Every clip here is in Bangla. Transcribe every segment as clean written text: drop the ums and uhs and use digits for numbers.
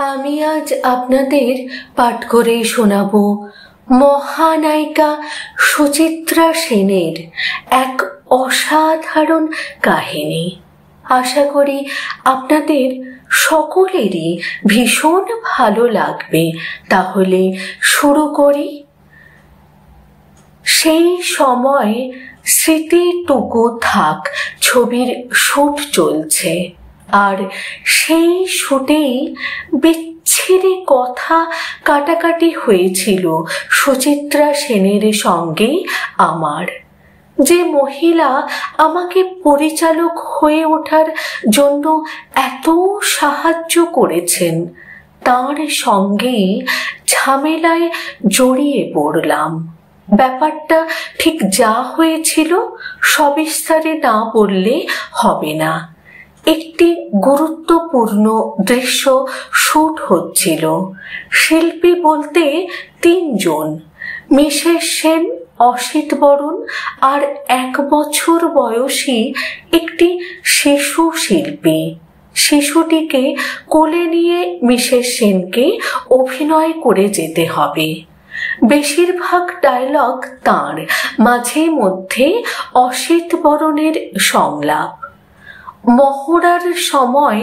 আমি আজ আপনাদের পাঠ করে শোনাব মহানায়িকা সুচিত্রা সেনের এক অসাধারণ কাহিনী। আশা করি আপনাদের সকলেরই ভীষণ ভালো লাগবে। তাহলে শুরু করি। সেই সময় স্মৃতিটুকু থাক ছবির শুট চলছে, আর সেই শুটেই বিচ্ছিরি কথা কাটাকাটি হয়েছিল সুচিত্রা সেনের সঙ্গে আমার। যে মহিলা আমাকে পরিচালক হয়ে ওঠার জন্য এত সাহায্য করেছেন, তার সঙ্গেই ঝামেলায় জড়িয়ে পড়লাম। ব্যাপারটা ঠিক যা হয়েছিল সবিস্তারে না বললে হবে না। একটি গুরুত্বপূর্ণ দৃশ্য শুট হচ্ছিল। শিল্পী বলতে 3 জন, মিসেস সেন, অসিত বরণ আর 1 বছর বয়সী একটি শিশু শিল্পী। শিশুটিকে কোলে নিয়ে মিসেস সেনকে অভিনয় করে যেতে হবে। বেশিরভাগ ডায়লগ তাঁর, মাঝে মধ্যে অসিত বরণের সংলাপ। মহড়ার সময়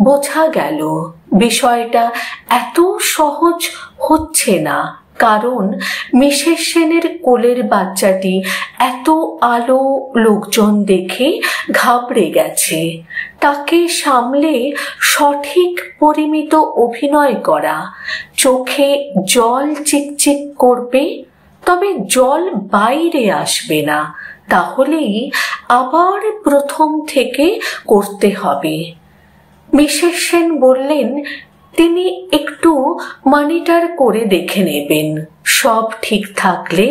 বোঝা গেল বিষয়টা এত সহজ হচ্ছে না, কারণ মিসেস সেনের কোলের বাচ্চাটি এত আলো লোকজন দেখে ঘাবড়ে গেছে। তাকে সামলে সঠিক পরিমিত অভিনয় করা, চোখে জল চিকচিক করবে, তবে জল বাইরে আসবে না, তাহলেই আবার প্রথম থেকে করতে হবে। মিসেস সেন বললেন তিনি একটু মনিটর করে দেখে নেবেন, সব ঠিক থাকলে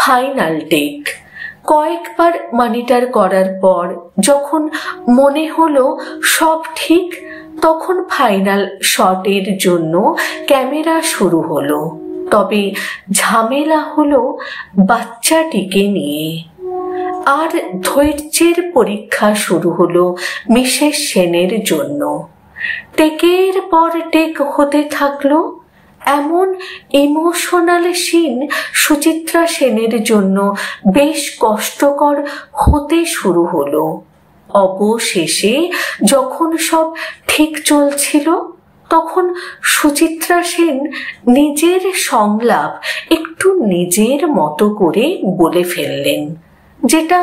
ফাইনাল টেক। কয়েকবার মনিটর করার পর যখন মনে হলো সব ঠিক, তখন ফাইনাল শটের জন্য ক্যামেরা শুরু হলো। তবে ঝামেলা হলো বাচ্চাটিকে নিয়ে। আর ধৈর্যের পরীক্ষা শুরু হলো মিসেস সেনের জন্য। টেকের পর টেক হতে থাকলো। এমন ইমোশনাল সিন সুচিত্রা সেনের জন্য বেশ কষ্টকর হতে শুরু হলো। অবশেষে যখন সব ঠিক চলছিল, তখন সুচিত্রা সেন নিজের সংলাপ একটু নিজের মতো করে বলে ফেললেন, যেটা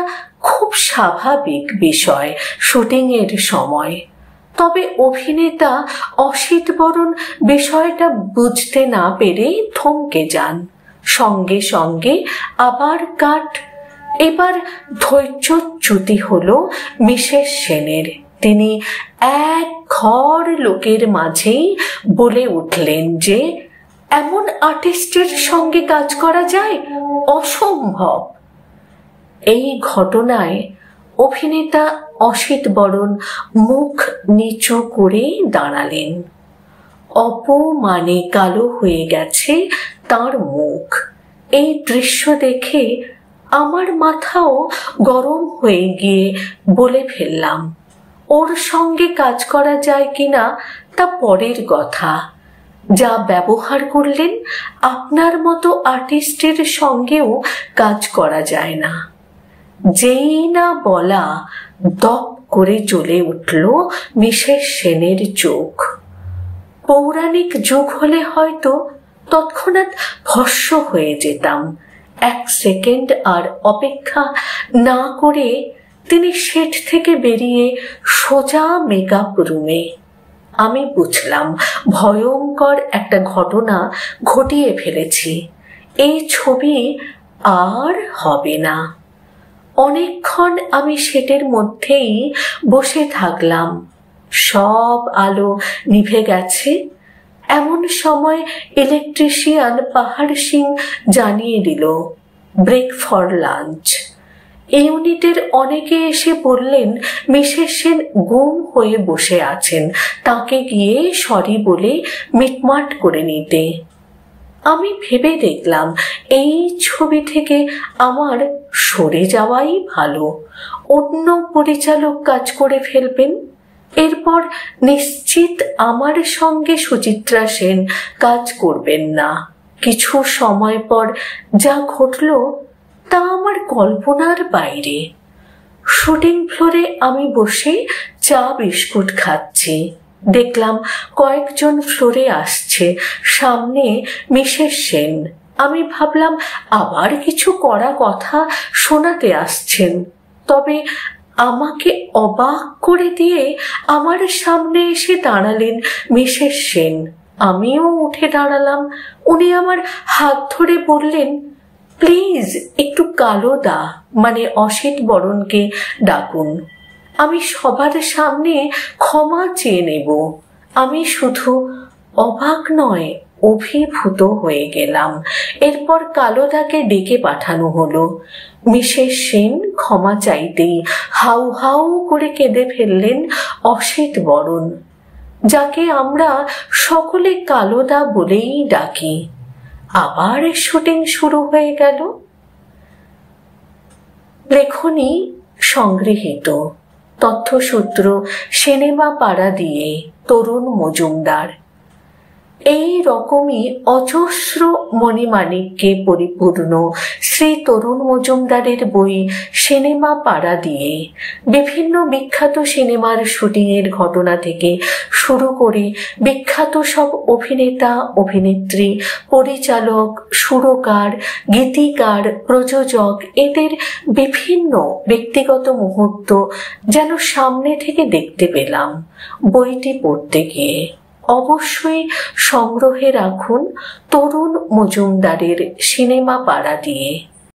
খুব স্বাভাবিক বিষয় শুটিংয়ের সময়। তবে অভিনেতা অসিত বরণ বিষয়টা বুঝতে না পেরে থমকে যান। সঙ্গে সঙ্গে আবার কাট। এবার ধৈর্যচ্যুতি হলো মিসেস সেনের। তিনি এক ঘর লোকের মাঝেই বলে উঠলেন যে এমন আর্টিস্টের সঙ্গে কাজ করা যায়, অসম্ভব। এই ঘটনায় অভিনেতা অসিত বরণ মুখ নিচু করে দাঁড়ালেন। অপমানে কালো হয়ে গেছে তার মুখ। এই দৃশ্য দেখে আমার মাথাও গরম হয়ে গিয়ে বলে ফেললাম, ওর সঙ্গে কাজ করা যায় কিনা তা পরের কথা। যা ব্যবহার করলেন, আপনার মতো আর্টিস্টের সঙ্গেও কাজ করা যায় না। যেই না বলা, দপ করে জ্বলে উঠল মিসেস সেনের চোখ। পৌরাণিক যুগ হলে হয়তো তৎক্ষণাৎ ভস্ম হয়ে যেতাম। 1 সেকেন্ড আর অপেক্ষা না করে তিনি সেট থেকে বেরিয়ে সোজা মেকআপ রুমে। আমি বুঝলাম ভয়ঙ্কর একটা ঘটনা ঘটিয়ে ফেলেছি। এই ছবি আর হবে না। অনেকক্ষণ আমি সেটের মধ্যেই বসে থাকলাম। সব আলো নিভে গেছে। এমন সময় ইলেকট্রিশিয়ান পাহাড় সিং জানিয়ে দিল, ব্রেক ফর লাঞ্চ। ইউনিটের অনেকে এসে বললেন মিসেস সেন গুম হয়ে বসে আছেন, তাকে গিয়ে সরি বলে মিটমাট করে নিতে। আমি ভেবে দেখলাম এই ছবি থেকে আমার সরে যাওয়াই ভালো। অন্য পরিচালক কাজ করে ফেলবেন। এরপর নিশ্চিত আমার সঙ্গে সুচিত্রা সেন কাজ করবেন না। কিছু সময় পর যা ঘটল তা আমার কল্পনার বাইরে। শুটিং ফ্লোরে আমি বসে চা বিস্কুট খাচ্ছি। দেখলাম কয়েকজন ফ্লোরে আসছে, সামনে মিসেস সেন। আমি ভাবলাম আবার কিছু কড়া কথা শোনাতে আসছেন, তবে আমাকে অবাক করে দিয়ে আমার সামনে এসে দাঁড়ালেন মিসেস সেন। আমিও উঠে দাঁড়ালাম। উনি আমার হাত ধরে বললেন, প্লিজ একটু কালোদা মানে অসিত বরণকে ডাকুন। আমি সবার সামনে ক্ষমা চেয়ে নেব। আমি শুধু অবাক নয়, অভিভূত হয়ে গেলাম। এরপর কালোদাকে ডেকে পাঠানো হলো। মিসেস সেন ক্ষমা চাইতেই হাউ হাউ করে কেঁদে ফেললেন অসিত বরণ, যাকে আমরা সকলে কালোদা বলেই ডাকি। আবার শুটিং শুরু হয়ে গেল। লেখনী সংগৃহীত। তথ্যসূত্র সিনেমা পাড়া দিয়ে তরুণ মজুমদার। এই রকমই অজস্র মণিমাণিক্যে পরিপূর্ণ শ্রী তরুণ মজুমদারের বই সিনেমা পাড়া দিয়ে বিভিন্ন বিখ্যাত সিনেমার শুটিংয়ের ঘটনা থেকে শুরু করে বিখ্যাত সব অভিনেতা, অভিনেত্রী, পরিচালক, সুরকার, গীতিকার, প্রযোজক এদের বিভিন্ন ব্যক্তিগত মুহূর্ত যেন সামনে থেকে দেখতে পেলাম বইটি পড়তে গিয়ে। অবশ্যই সংগ্রহে রাখুন তরুণ মজুমদারের সিনেমা পাড়া দিয়ে।